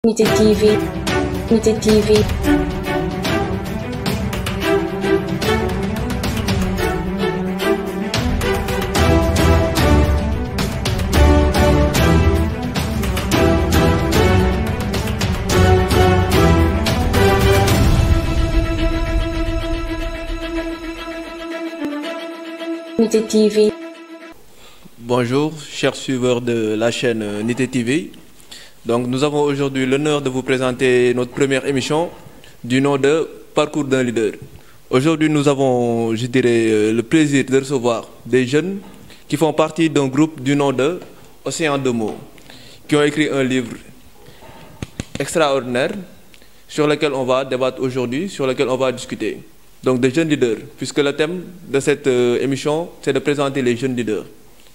Nité TV, Nité TV. Nité TV. Bonjour, chers suiveurs de la chaîne Nité TV. Donc, nous avons aujourd'hui l'honneur de vous présenter notre première émission du nom de Parcours d'un leader. Aujourd'hui, nous avons, je dirais, le plaisir de recevoir des jeunes qui font partie d'un groupe du nom de Océan de mots, qui ont écrit un livre extraordinaire sur lequel on va débattre aujourd'hui, sur lequel on va discuter. Donc, des jeunes leaders, puisque le thème de cette émission, c'est de présenter les jeunes leaders.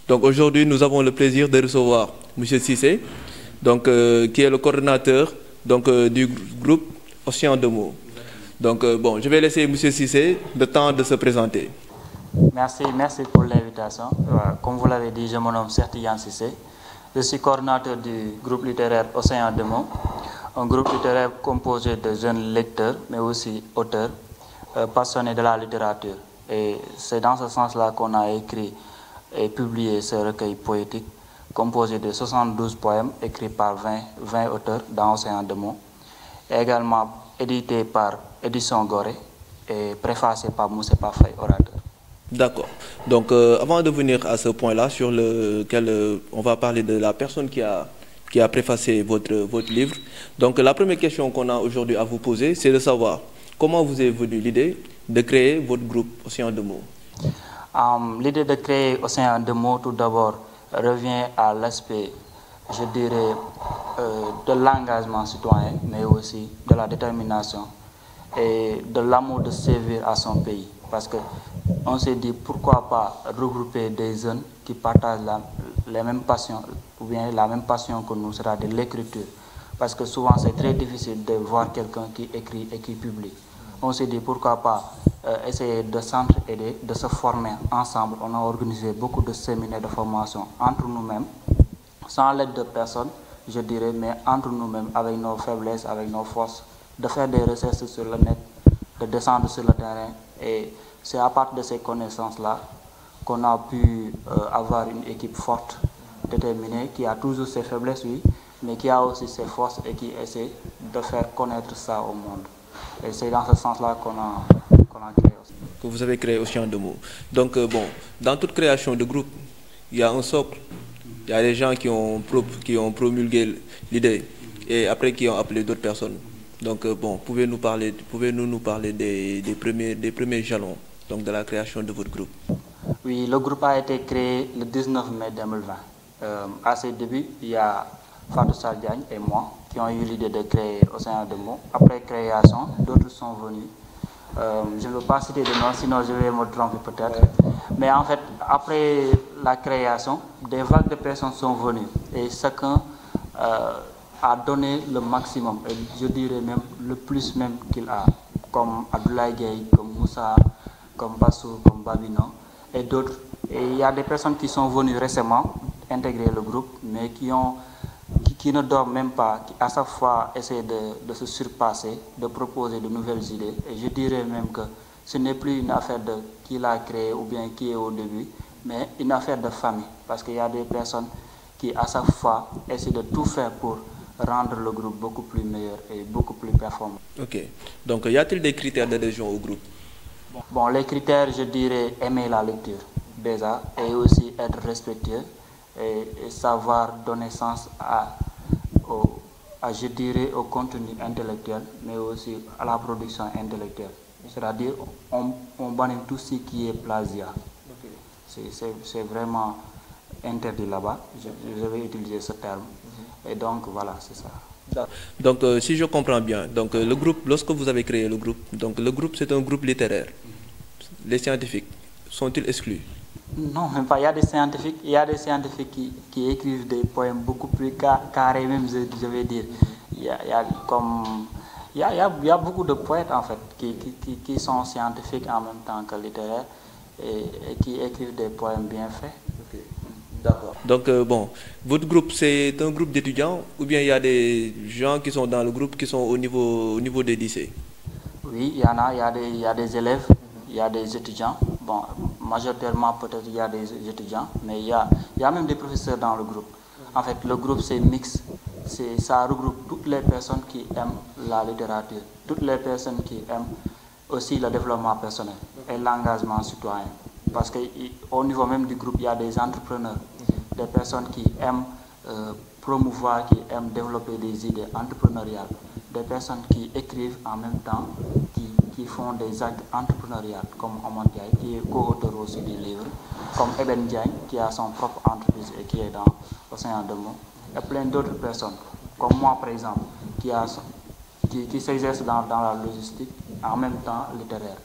Donc, aujourd'hui, nous avons le plaisir de recevoir M. Cissé, donc, qui est le coordonnateur du groupe Océan de mots. Donc, bon, je vais laisser M. Cissé le temps de se présenter. Merci pour l'invitation. Comme vous l'avez dit, je me nomme Sertian Cissé. Je suis coordonnateur du groupe littéraire Océan de mots, un groupe littéraire composé de jeunes lecteurs, mais aussi auteurs, passionnés de la littérature. Et c'est dans ce sens-là qu'on a écrit et publié ce recueil poétique composé de 72 poèmes écrits par 20 auteurs dans Océan de mots, également édité par Édition Gorée et préfacé par Moussa Faye, orateur. D'accord. Donc, avant de venir à ce point-là, sur lequel on va parler de la personne qui a préfacé votre livre, donc la première question qu'on a aujourd'hui à vous poser, c'est de savoir comment vous est venue l'idée de créer votre groupe Océan de mots. L'idée de créer Océan de mots, tout d'abord, revient à l'aspect, je dirais, de l'engagement citoyen, mais aussi de la détermination et de l'amour de servir à son pays. Parce qu'on s'est dit, pourquoi pas regrouper des jeunes qui partagent les mêmes passions, ou bien la même passion que nous, c'est-à-dire l'écriture. Parce que souvent, c'est très difficile de voir quelqu'un qui écrit et qui publie. On s'est dit, pourquoi pas essayer de s'entraider, de se former ensemble. On a organisé beaucoup de séminaires de formation entre nous-mêmes, sans l'aide de personne, je dirais, mais entre nous-mêmes, avec nos faiblesses, avec nos forces, de faire des recherches sur le net, de descendre sur le terrain. Et c'est à partir de ces connaissances-là qu'on a pu avoir une équipe forte, déterminée, qui a toujours ses faiblesses, oui, mais qui a aussi ses forces et qui essaie de faire connaître ça au monde. Et c'est dans ce sens-là qu'on a créé aussi. Que vous avez créé Océan de mots. Donc, bon, dans toute création de groupe, il y a un socle. Il y a des gens qui ont promulgué l'idée et après qui ont appelé d'autres personnes. Donc, bon, pouvez-nous nous parler des premiers jalons donc, de la création de votre groupe? Oui, le groupe a été créé le 19 mai 2020. À ses débuts, il y a Fatou Saldiagne et moi qui ont eu l'idée de créer Océan de mots. Après création, d'autres sont venus. Je ne veux pas citer de nom, sinon je vais me tromper peut-être. Mais en fait, après la création, des vagues de personnes sont venues et chacun a donné le maximum, et je dirais même le plus même qu'il a, comme Abdoulaye Gueye, comme Moussa, comme Bassou, comme Babino et d'autres. Et il y a des personnes qui sont venues récemment intégrer le groupe, mais qui ne dorment même pas, qui à chaque fois essaient de se surpasser, de proposer de nouvelles idées. Et je dirais même que ce n'est plus une affaire de qui l'a créé ou bien qui est au début, mais une affaire de famille. Parce qu'il y a des personnes qui à chaque fois essaient de tout faire pour rendre le groupe beaucoup plus meilleur et beaucoup plus performant. Ok. Donc, y a-t-il des critères d'adhésion au groupe? Bon, les critères, je dirais aimer la lecture déjà, et aussi être respectueux et savoir donner sens je dirais, au contenu intellectuel, mais aussi à la production intellectuelle. C'est-à-dire, on bannit tout ce qui est plagiat. Okay. C'est vraiment interdit là-bas. Je vais utiliser ce terme. Et donc, voilà, c'est ça. Donc, si je comprends bien, donc, le groupe, lorsque vous avez créé le groupe c'est un groupe littéraire. Les scientifiques, sont-ils exclus? Non, même pas. Il y a des scientifiques qui écrivent des poèmes beaucoup plus carrés, même, je vais dire. Il y a beaucoup de poètes, en fait, qui sont scientifiques en même temps que littéraires et qui écrivent des poèmes bien faits. Okay. D'accord. Donc, bon, votre groupe, c'est un groupe d'étudiants ou bien il y a des gens qui sont dans le groupe qui sont au niveau des lycées? Oui, il y en a, il y a des élèves, il y a des étudiants. Bon, majoritairement peut-être il y a des étudiants, mais il y a même des professeurs dans le groupe. En fait, le groupe c'est mixte. Ça regroupe toutes les personnes qui aiment la littérature, toutes les personnes qui aiment aussi le développement personnel et l'engagement citoyen. Parce qu'au niveau même du groupe, il y a des entrepreneurs, des personnes qui aiment promouvoir, qui aiment développer des idées entrepreneuriales, des personnes qui écrivent en même temps, qui font des actes entrepreneuriales, comme Omar Diaye, qui est co-auteur aussi des livres, comme Eben Diagne, qui a son propre entreprise et qui est dans l'Océan de Mo, et plein d'autres personnes, comme moi par exemple, qui s'exercent dans la logistique, en même temps littéraire.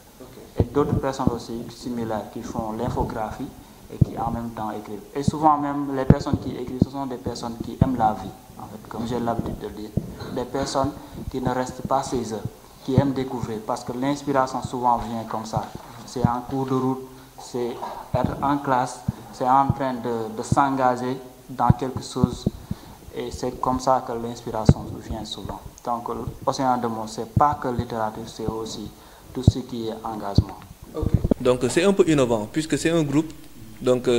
Et d'autres personnes aussi similaires qui font l'infographie et qui en même temps écrivent. Et souvent même, les personnes qui écrivent, ce sont des personnes qui aiment la vie, en fait, comme j'ai l'habitude de le dire. Des personnes qui ne restent pas chez eux, qui aiment découvrir, parce que l'inspiration souvent vient comme ça. C'est en cours de route, c'est être en classe, c'est en train de s'engager dans quelque chose. Et c'est comme ça que l'inspiration vient souvent. Donc, l'Océan de Mo, ce n'est pas que littérature, c'est aussi tout ce qui est engagement. Okay. Donc, c'est un peu innovant, puisque c'est un groupe donc,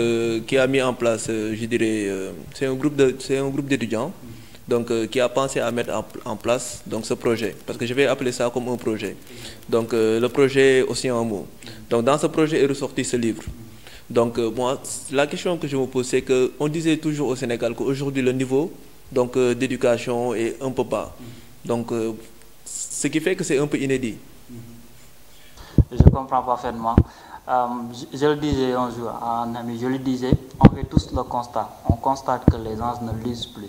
qui a mis en place, je dirais, c'est un groupe d'étudiants donc, qui a pensé à mettre en place donc, ce projet. Parce que je vais appeler ça comme un projet. Donc, le projet Océan de Mo. Donc, dans ce projet est ressorti ce livre. Donc, moi, la question que je me pose, c'est qu'on disait toujours au Sénégal qu'aujourd'hui, le niveau d'éducation est un peu bas. Donc, ce qui fait que c'est un peu inédit. Je comprends parfaitement. Je le disais un jour à un ami, je lui disais, on fait tous le constat. On constate que les gens ne lisent plus,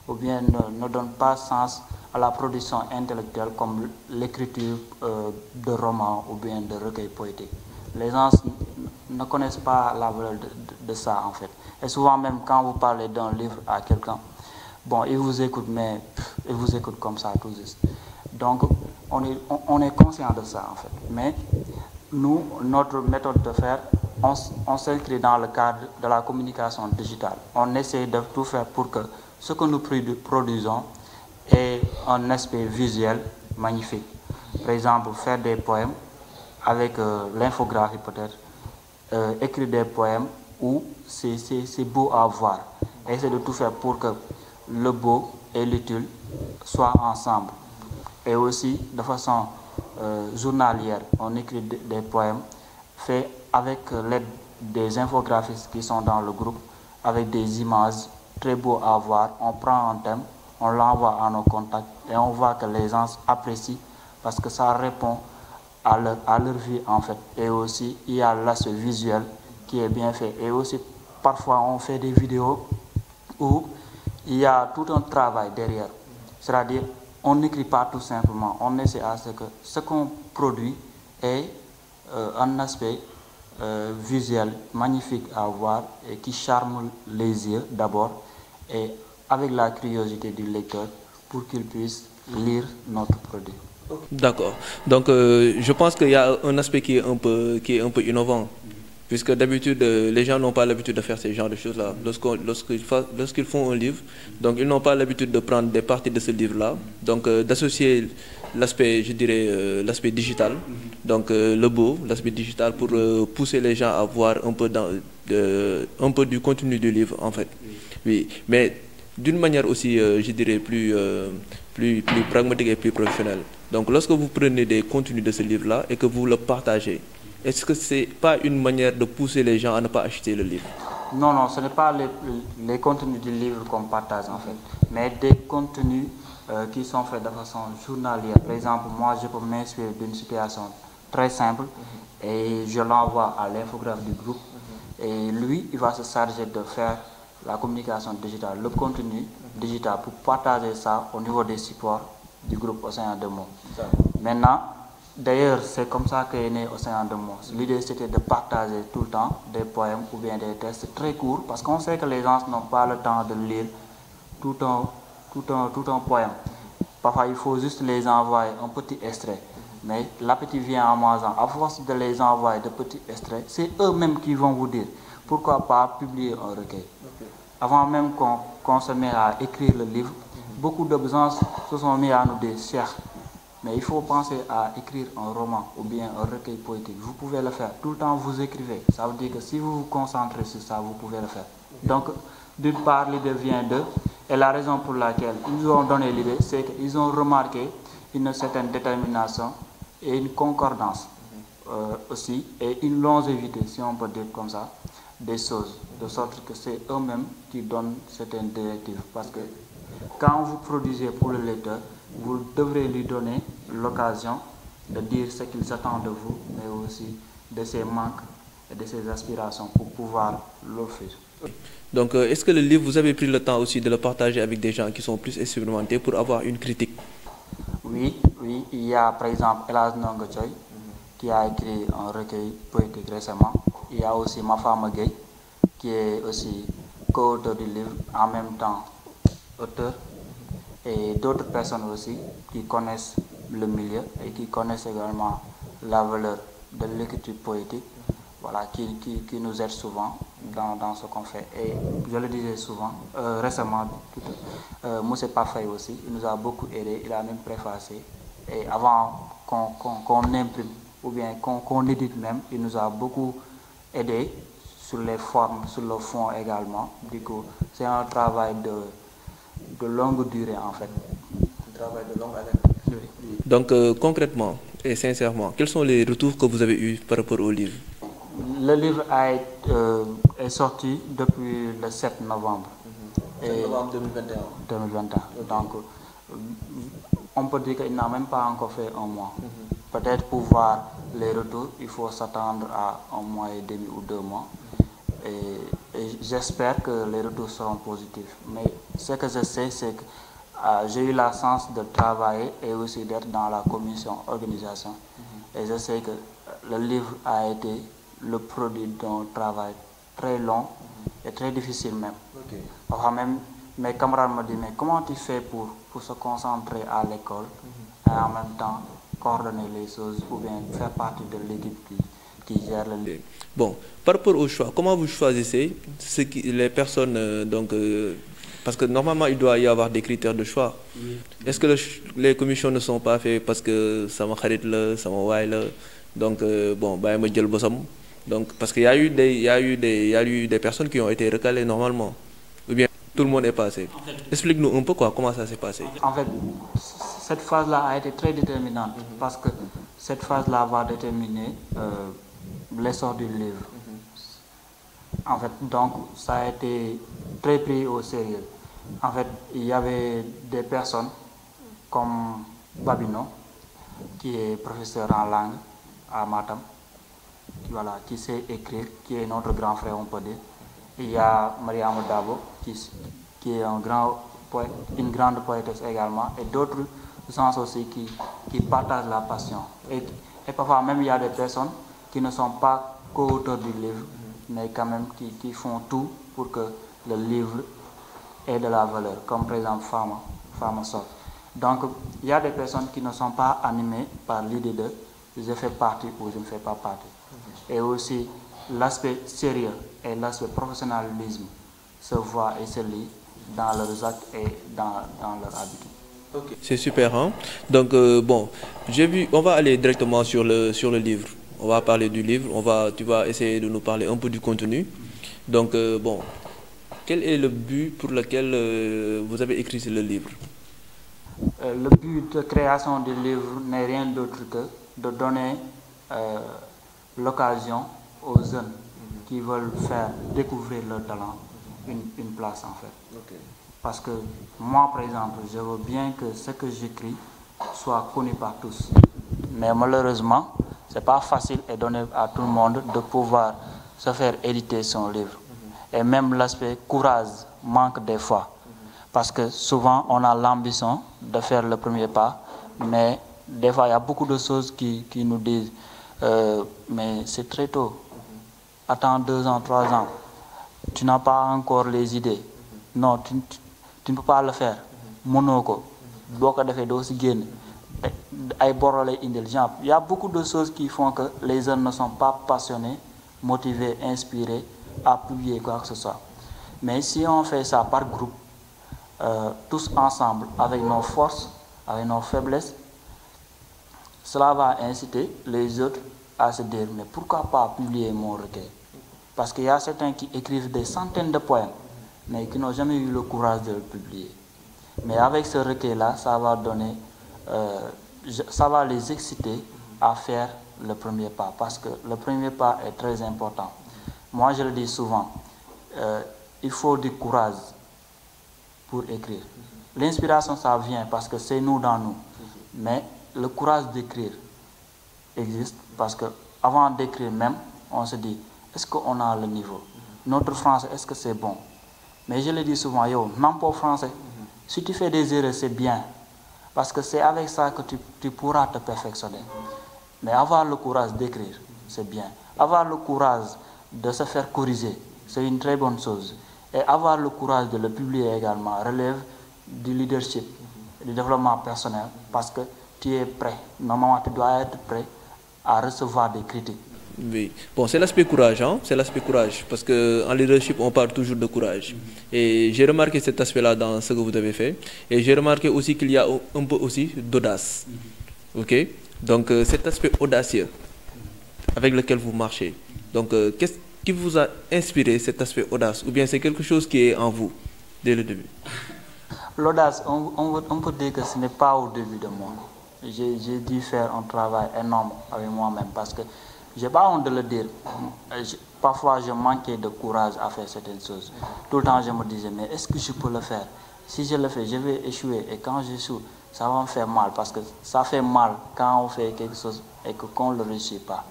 ou bien ne donnent pas sens à la production intellectuelle comme l'écriture de romans ou bien de recueils poétiques. Les gens ne connaissent pas la valeur de ça en fait. Et souvent même quand vous parlez d'un livre à quelqu'un, bon, il vous écoute, mais il vous écoute comme ça tout juste. Donc, on est conscient de ça en fait. Mais nous, notre méthode de faire, on s'inscrit dans le cadre de la communication digitale. On essaie de tout faire pour que ce que nous produisons ait un aspect visuel magnifique. Par exemple, faire des poèmes avec l'infographie peut-être, écrire des poèmes où c'est beau à voir. Essayer de tout faire pour que le beau et l'utile soient ensemble. Et aussi, de façon journalière, on écrit des poèmes faits avec l'aide des infographistes qui sont dans le groupe, avec des images très beaux à voir. On prend un thème, on l'envoie à nos contacts et on voit que les gens apprécient parce que ça répond à leur vie en fait. Et aussi, il y a l'aspect visuel qui est bien fait. Et aussi, parfois, on fait des vidéos où il y a tout un travail derrière. C'est-à-dire, on n'écrit pas tout simplement. On essaie à ce que ce qu'on produit ait un aspect visuel magnifique à voir et qui charme les yeux d'abord et avec la curiosité du lecteur pour qu'il puisse lire notre produit. D'accord. Donc, je pense qu'il y a un aspect qui est un peu innovant. Puisque d'habitude, les gens n'ont pas l'habitude de faire ce genre de choses-là. Lorsqu'ils font un livre, donc ils n'ont pas l'habitude de prendre des parties de ce livre-là, donc d'associer l'aspect, je dirais, l'aspect digital, donc le beau, l'aspect digital pour pousser les gens à voir un peu du contenu du livre, en fait. Oui, mais d'une manière aussi, je dirais, plus pragmatique et plus professionnelle. Donc, lorsque vous prenez des contenus de ce livre-là et que vous le partagez, est-ce que ce n'est pas une manière de pousser les gens à ne pas acheter le livre? Non, non, ce n'est pas les contenus du livre qu'on partage en fait, mais des contenus qui sont faits de façon journalière. Par exemple, moi je peux m'inspirer d'une situation très simple et je l'envoie à l'infographe du groupe et lui, il va se charger de faire la communication digitale, le contenu digital pour partager ça au niveau des supports du groupe Océan de Mo. Maintenant, d'ailleurs, c'est comme ça qu'est né Océan de Mo. L'idée, c'était de partager tout le temps des poèmes ou bien des textes très courts, parce qu'on sait que les gens n'ont pas le temps de lire tout un poème. Parfois, il faut juste les envoyer un petit extrait. Mais l'appétit vient en mangeant. À force de les envoyer de petits extraits, c'est eux-mêmes qui vont vous dire pourquoi pas publier un recueil. Avant même qu'on se mette à écrire le livre, beaucoup de gens se sont mis à nous dire, cher, mais il faut penser à écrire un roman ou bien un recueil poétique. Vous pouvez le faire. Tout le temps, vous écrivez. Ça veut dire que si vous vous concentrez sur ça, vous pouvez le faire. Donc, d'une part, l'idée vient d'eux. Et la raison pour laquelle ils nous ont donné l'idée, c'est qu'ils ont remarqué une certaine détermination et une concordance aussi, et une longévité, si on peut dire comme ça, des choses, de sorte que c'est eux-mêmes qui donnent certaines directives. Parce que quand vous produisez pour le lecteur, vous devrez lui donner l'occasion de dire ce qu'il attend de vous, mais aussi de ses manques et de ses aspirations pour pouvoir l'offrir. Donc, est-ce que le livre, vous avez pris le temps aussi de le partager avec des gens qui sont plus expérimentés pour avoir une critique? Oui, il y a par exemple Elas Nongochoy qui a écrit un recueil poétique récemment. Il y a aussi Mafama Gueye qui est aussi co-auteur du livre, en même temps auteur, et d'autres personnes aussi qui connaissent le milieu et qui connaissent également la valeur de l'écriture poétique, voilà, qui nous aident souvent dans ce qu'on fait. Et je le disais souvent, récemment, Moussé Parfait aussi, il nous a beaucoup aidé, il a même préfacé. Et avant qu'on imprime ou bien qu'on édite même, il nous a beaucoup aidé sur les formes, sur le fond également. Du coup, c'est un travail de longue durée en fait. Un travail de longue haleine. Oui. Donc, concrètement et sincèrement, quels sont les retours que vous avez eus par rapport au livre? Le livre est sorti depuis le 7 novembre. 7 novembre 2021. 2021. Donc, on peut dire qu'il n'a même pas encore fait un mois. Peut-être pour voir les retours, il faut s'attendre à un mois et demi ou 2 mois. Et j'espère que les retours seront positifs. Mais ce que je sais, c'est que j'ai eu la chance de travailler et aussi d'être dans la commission organisation. Et je sais que le livre a été le produit d'un travail très long et très difficile même. Enfin, même mes camarades me disent, mais comment tu fais pour se concentrer à l'école et en même temps coordonner les choses ou bien faire partie de l'équipe qui gère le livre? Bon, par rapport au choix, comment vous choisissez les personnes, parce que normalement il doit y avoir des critères de choix. Est-ce que les commissions ne sont pas faites parce que ça m'a kharit ça m'a donc bon, bah, donc parce qu'il y a eu des personnes qui ont été recalées normalement, ou bien tout le monde est passé. Explique-nous un peu comment ça s'est passé. En fait, cette phase-là a été très déterminante parce que cette phase-là va déterminer l'essor du livre. En fait, donc ça a été très pris au sérieux. En fait, il y avait des personnes comme Babino, qui est professeur en langue à Matam, voilà, qui sait écrire, qui est notre grand frère, on peut dire. Il y a Maria Dabo, qui est une grande poétesse également, et d'autres gens aussi qui partagent la passion. Et parfois même il y a des personnes qui ne sont pas co-auteurs du livre, mais quand même qui font tout pour que le livre ait de la valeur, comme par exemple Fama Sot. Donc il y a des personnes qui ne sont pas animées par l'idée de je fais partie ou je ne fais pas partie. Et aussi l'aspect sérieux et l'aspect professionnalisme se voient et se lient dans leurs actes et dans leur habitude. Okay. C'est super, hein? Donc bon, on va aller directement sur le livre. On va parler du livre, tu vas essayer de nous parler un peu du contenu. Donc bon, quel est le but pour lequel vous avez écrit le livre? Le but de création du livre n'est rien d'autre que de donner l'occasion aux jeunes qui veulent faire découvrir leur talent une place en fait. Okay. Parce que moi par exemple, je veux bien que ce que j'écris soit connu par tous. Mais malheureusement, c'est pas facile et donné à tout le monde de pouvoir se faire éditer son livre. Et même l'aspect courage manque des fois. Parce que souvent on a l'ambition de faire le premier pas, mais des fois il y a beaucoup de choses qui nous disent mais c'est très tôt, attends 2 ans, 3 ans, tu n'as pas encore les idées, non, tu ne peux pas le faire, monoko, boko defé do ci génn. Il y a beaucoup de choses qui font que les jeunes ne sont pas passionnés, motivés, inspirés à publier quoi que ce soit. Mais si on fait ça par groupe, tous ensemble, avec nos forces, avec nos faiblesses, cela va inciter les autres à se dire, mais pourquoi pas publier mon recueil? Parce qu'il y a certains qui écrivent des centaines de poèmes, mais qui n'ont jamais eu le courage de le publier. Mais avec ce recueil-là, ça va les exciter à faire le premier pas, parce que le premier pas est très important. Moi, je le dis souvent, il faut du courage pour écrire. L'inspiration, ça vient parce que c'est nous dans nous. Mais le courage d'écrire existe parce que avant d'écrire même, on se dit, est-ce qu'on a le niveau? Notre français, est-ce que c'est bon? Mais je le dis souvent, yo, non pas français. Si tu fais des erreurs, c'est bien. Parce que c'est avec ça que tu pourras te perfectionner. Mais avoir le courage d'écrire, c'est bien. Avoir le courage de se faire corriger, c'est une très bonne chose. Et avoir le courage de le publier également relève du leadership, du développement personnel, parce que tu es prêt. Normalement, tu dois être prêt à recevoir des critiques. Oui, bon, c'est l'aspect courage, hein? C'est l'aspect courage, parce qu'en leadership, on parle toujours de courage. Et j'ai remarqué cet aspect-là dans ce que vous avez fait. Et j'ai remarqué aussi qu'il y a un peu aussi d'audace. Ok? Donc, cet aspect audacieux avec lequel vous marchez. Donc, qu'est-ce qui vous a inspiré cet aspect audace? Ou bien c'est quelque chose qui est en vous dès le début? L'audace, on peut dire que ce n'est pas au début de moi. J'ai dû faire un travail énorme avec moi-même parce que je n'ai pas honte de le dire. Parfois, je manquais de courage à faire certaines choses. Tout le temps, je me disais, mais est-ce que je peux le faire? Si je le fais, je vais échouer. Et quand j'échoue, ça va me faire mal. Parce que ça fait mal quand on fait quelque chose et qu'on ne le réussit pas.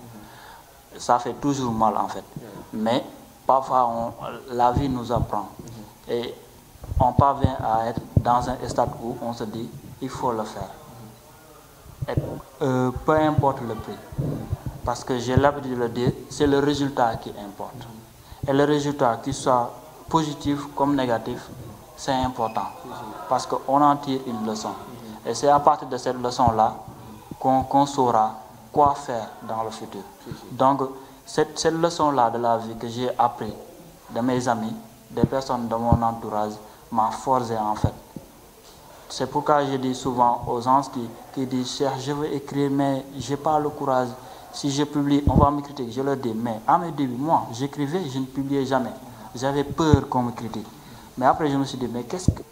Ça fait toujours mal, en fait. Mais parfois, la vie nous apprend. Et on parvient à être dans un stade où on se dit, il faut le faire. Et, peu importe le prix. Parce que j'ai l'habitude de le dire, c'est le résultat qui importe. Et le résultat, qu'il soit positif comme négatif, c'est important. Parce qu'on en tire une leçon. Et c'est à partir de cette leçon-là qu'on saura quoi faire dans le futur. Donc, cette leçon-là de la vie que j'ai appris de mes amis, des personnes de mon entourage, m'a forgé en fait. C'est pourquoi je dis souvent aux gens qui disent, cher, je veux écrire, mais je n'ai pas le courage. Si je publie, on va me critiquer. Je leur dis, mais à mes débuts, moi, j'écrivais, je ne publiais jamais. J'avais peur qu'on me critique. Mais après, je me suis dit, mais qu'est-ce que...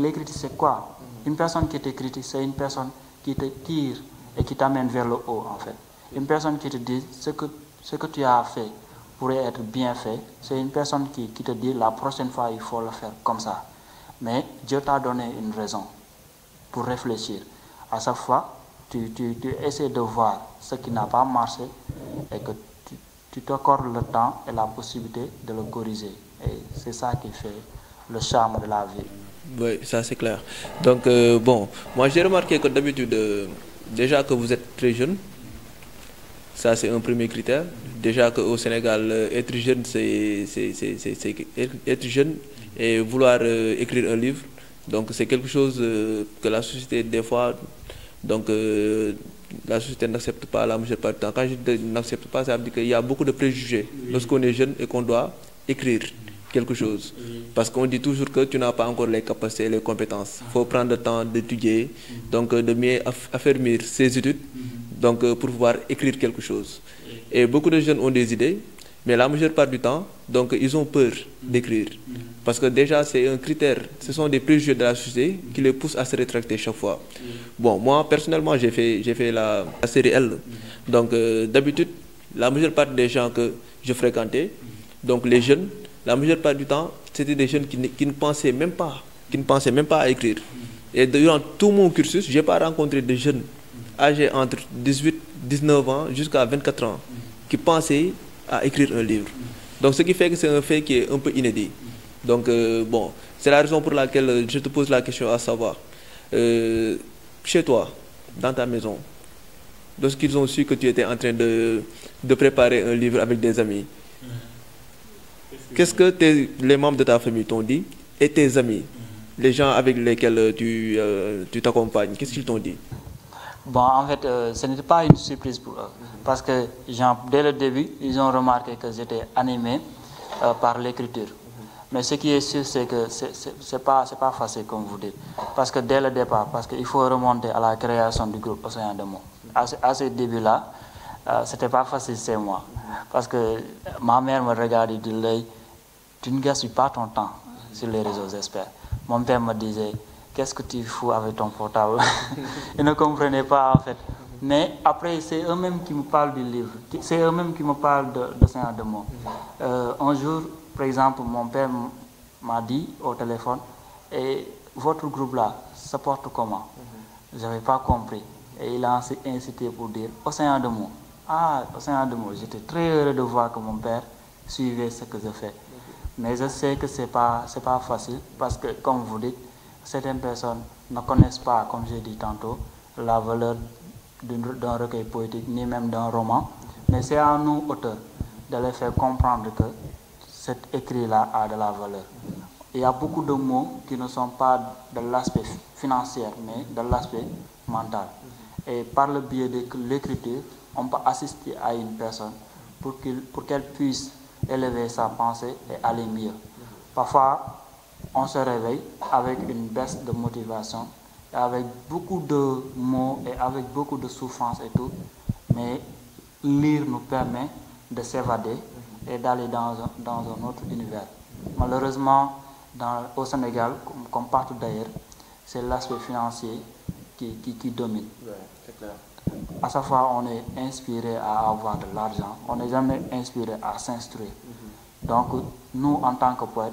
Les critiques, c'est quoi? Une personne qui te critique, c'est une personne qui te tire et qui t'amène vers le haut, en fait. Une personne qui te dit, ce que tu as fait pourrait être bien fait, c'est une personne qui te dit, la prochaine fois, il faut le faire comme ça. Mais Dieu t'a donné une raison pour réfléchir. À chaque fois, tu essaies de voir ce qui n'a pas marché et que tu t'accordes le temps et la possibilité de le corriger. Et c'est ça qui fait le charme de la vie. Oui, ça c'est clair. Donc, bon, moi j'ai remarqué que d'habitude, déjà que vous êtes très jeune, ça c'est un premier critère. Déjà qu'au Sénégal, être jeune, c'est être jeune et vouloir écrire un livre. Donc c'est quelque chose que la société, des fois, donc la société n'accepte pas la majeure partie du temps. Quand je dis n'accepte pas, ça veut dire qu'il y a beaucoup de préjugés lorsqu'on est jeune et qu'on doit écrire quelque chose. Parce qu'on dit toujours que tu n'as pas encore les capacités et les compétences. Il faut prendre le temps d'étudier, donc de mieux affermir ses études, donc pour pouvoir écrire quelque chose. Et beaucoup de jeunes ont des idées, mais la majeure part du temps, donc ils ont peur d'écrire. Parce que déjà, c'est un critère, ce sont des préjugés de la société qui les poussent à se rétracter chaque fois. Bon, moi, personnellement, j'ai fait la série L. Donc, d'habitude, la majeure part des gens que je fréquentais, donc les jeunes, la majeure part du temps, c'était des jeunes qui ne pensaient même pas, à écrire. Et durant tout mon cursus, je n'ai pas rencontré de jeunes âgés entre 18, 19 ans jusqu'à 24 ans qui pensaient à écrire un livre. Donc, ce qui fait que c'est un fait qui est un peu inédit. Donc, bon, c'est la raison pour laquelle je te pose la question à savoir, chez toi, dans ta maison, lorsqu'ils ont su que tu étais en train de préparer un livre avec des amis, qu'est-ce que les membres de ta famille t'ont dit et tes amis, les gens avec lesquels tu t'accompagnes, qu'est-ce qu'ils t'ont dit? Bon, en fait, ce n'était pas une surprise pour eux. Parce que, dès le début, ils ont remarqué que j'étais animé par l'écriture. Mais ce qui est sûr, c'est que c'est pas facile, comme vous dites. Parce que dès le départ, parce qu'il faut remonter à la création du groupe Océan de Mots. À ce début-là, c'était pas facile, c'est moi. Parce que ma mère me regardait de l'œil, tu ne gaspilles pas ton temps sur les réseaux, j'espère. Mon père me disait, qu'est-ce que tu fous avec ton portable? Ils ne comprenaient pas, en fait. Mais après, c'est eux-mêmes qui me parlent du livre. C'est eux-mêmes qui me parlent d'Océan de Mots. Un jour, par exemple, mon père m'a dit au téléphone, et votre groupe-là se porte comment? Je n'avais pas compris. Et il a incité pour dire Océan de Mots. Ah, Océan de Mots. J'étais très heureux de voir que mon père suivait ce que je fais. Mais je sais que ce n'est pas facile parce que, comme vous dites, certaines personnes ne connaissent pas, comme j'ai dit tantôt, la valeur d'un recueil poétique, ni même d'un roman. Mais c'est à nous, auteurs, de les faire comprendre que cet écrit-là a de la valeur. Il y a beaucoup de mots qui ne sont pas de l'aspect financier, mais de l'aspect mental. Et par le biais de l'écriture, on peut assister à une personne pour qu'elle puisse élever sa pensée et aller mieux. Parfois, on se réveille avec une baisse de motivation, et avec beaucoup de mots et avec beaucoup de souffrance et tout, mais lire nous permet de s'évader et d'aller dans un autre univers. Malheureusement, au Sénégal, comme partout d'ailleurs, c'est l'aspect financier qui domine. Ouais, c'est clair. À chaque fois, on est inspiré à avoir de l'argent, on n'est jamais inspiré à s'instruire. Donc, nous, en tant que poètes,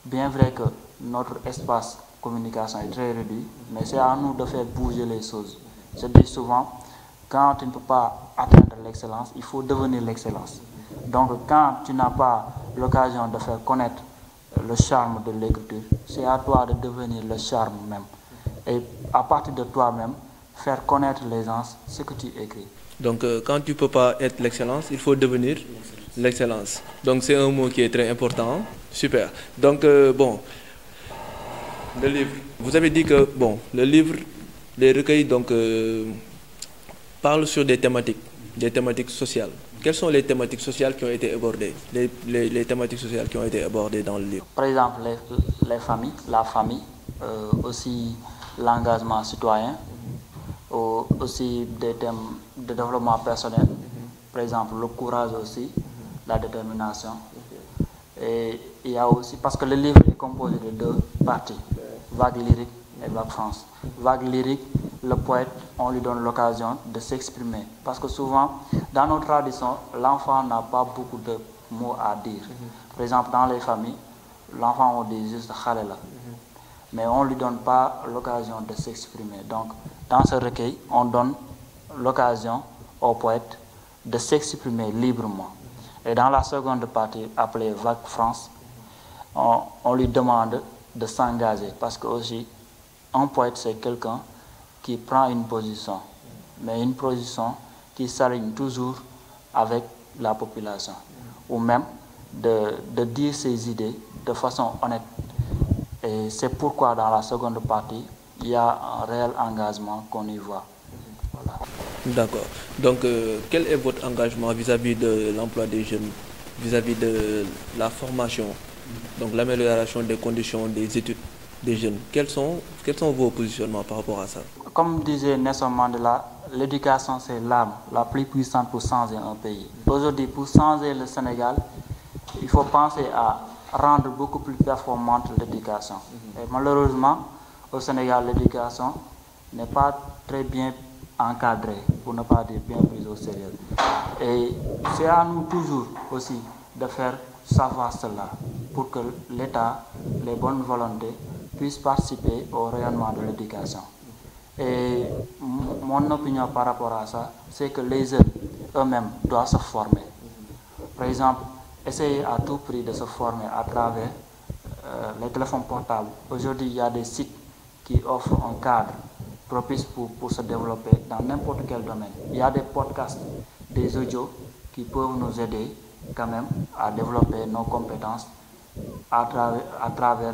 bien vrai que notre espace de communication est très réduit, mais c'est à nous de faire bouger les choses. Je dis souvent, quand tu ne peux pas atteindre l'excellence, il faut devenir l'excellence. Donc, quand tu n'as pas l'occasion de faire connaître le charme de l'écriture, c'est à toi de devenir le charme même. Et à partir de toi-même, faire connaître les gens ce que tu écris. Donc, quand tu ne peux pas être l'excellence, il faut devenir l'excellence. Donc, c'est un mot qui est très important. Super. Donc, bon, le livre. Vous avez dit que, bon, le livre, les recueils, donc, parlent sur des thématiques sociales. Quelles sont les thématiques sociales qui ont été abordées, les thématiques sociales qui ont été abordées dans le livre? Par exemple, les familles, la famille, aussi l'engagement citoyen, aussi des thèmes de développement personnel, par exemple le courage aussi, la détermination. Et il y a aussi, parce que le livre est composé de deux parties, vague lyrique et vague France. Vague lyrique, le poète, on lui donne l'occasion de s'exprimer. Parce que souvent, dans nos traditions, l'enfant n'a pas beaucoup de mots à dire. Par exemple, dans les familles, l'enfant, on dit juste khalela. Mais on ne lui donne pas l'occasion de s'exprimer. Donc, dans ce recueil, on donne l'occasion au poète de s'exprimer librement. Et dans la seconde partie, appelée Vague France, on lui demande de s'engager. Parce que aussi, un poète, c'est quelqu'un qui prend une position, mais une position qui s'aligne toujours avec la population. Ou même de dire ses idées de façon honnête. Et c'est pourquoi dans la seconde partie, il y a un réel engagement qu'on y voit. Voilà. D'accord. Donc, quel est votre engagement vis-à-vis de l'emploi des jeunes, vis-à-vis de la formation, donc l'amélioration des conditions des études des jeunes? Quels sont vos positionnements par rapport à ça? Comme disait Nelson Mandela, l'éducation c'est l'arme la plus puissante pour changer un pays. Aujourd'hui, pour changer le Sénégal, il faut penser à rendre beaucoup plus performante l'éducation. Et malheureusement, au Sénégal, l'éducation n'est pas très bien encadrée, pour ne pas dire bien prise au sérieux. Et c'est à nous toujours aussi de faire savoir cela, pour que l'État, les bonnes volontés, puissent participer au rayonnement de l'éducation. Et mon opinion par rapport à ça, c'est que les jeunes eux-mêmes doivent se former. Par exemple, essayer à tout prix de se former à travers les téléphones portables. Aujourd'hui, il y a des sites qui offrent un cadre propice pour se développer dans n'importe quel domaine. Il y a des podcasts, des audios qui peuvent nous aider quand même à développer nos compétences à travers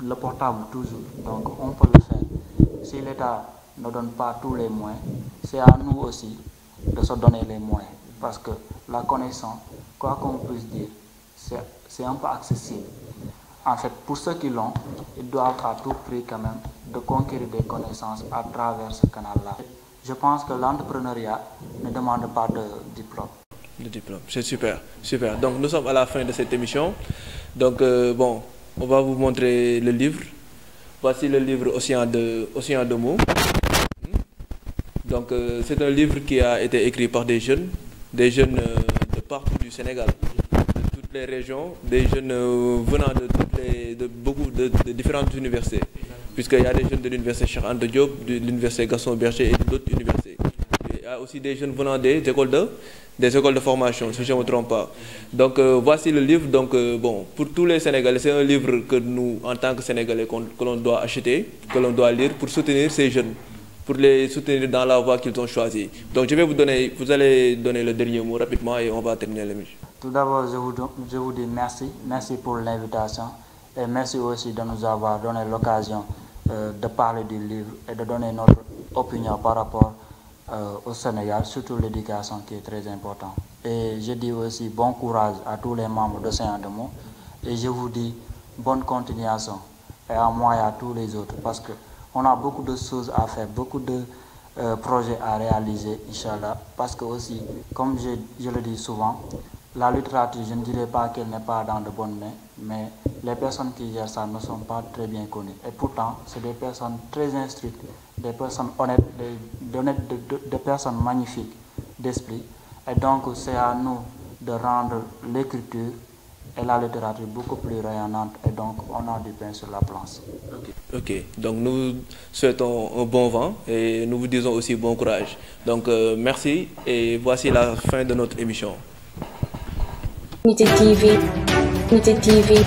le portable toujours. Donc on peut le faire. Si l'État ne donne pas tous les moyens, c'est à nous aussi de se donner les moyens. Parce que la connaissance, quoi qu'on puisse dire, c'est un peu accessible. En fait, pour ceux qui l'ont, ils doivent à tout prix quand même de conquérir des connaissances à travers ce canal-là. Je pense que l'entrepreneuriat ne demande pas de diplôme. De diplôme, c'est super, super. Donc nous sommes à la fin de cette émission. Donc bon, on va vous montrer le livre. Voici le livre Océan de mots. Donc c'est un livre qui a été écrit par des jeunes de partout du Sénégal, de toutes les régions, des jeunes venant de beaucoup de différentes universités, puisqu'il y a des jeunes de l'université Cheikh Anta Diop, de l'université Gaston Berger et d'autres universités. Il y a aussi des jeunes venant des écoles de formation, si je ne me trompe pas. Donc voici le livre. Donc bon, pour tous les Sénégalais, c'est un livre que nous, en tant que Sénégalais, que l'on doit acheter, que l'on doit lire pour soutenir ces jeunes, pour les soutenir dans la voie qu'ils ont choisie. Donc je vais vous allez donner le dernier mot rapidement et on va terminer l'émission. Tout d'abord, je vous dis merci pour l'invitation et merci aussi de nous avoir donné l'occasion de parler du livre et de donner notre opinion par rapport au Sénégal, surtout l'éducation qui est très importante. Et je dis aussi bon courage à tous les membres d'Océan de mots et je vous dis bonne continuation et à moi et à tous les autres parce que on a beaucoup de choses à faire, beaucoup de projets à réaliser, Inch'Allah. Parce que aussi, comme je le dis souvent, la littérature, je ne dirais pas qu'elle n'est pas dans de bonnes mains, mais les personnes qui gèrent ça ne sont pas très bien connues. Et pourtant, c'est des personnes très instruites, des personnes honnêtes, des personnes magnifiques d'esprit. Et donc, c'est à nous de rendre l'écriture et la littérature beaucoup plus rayonnante et donc on a du pain sur la planche. Ok, donc nous souhaitons un bon vent et nous vous disons aussi bon courage. Donc merci et voici la fin de notre émission. Unité TV. Unité TV.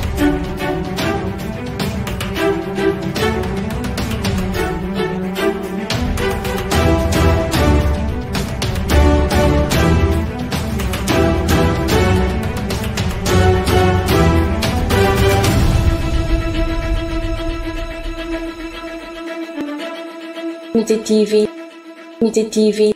Unité TV. Unité TV.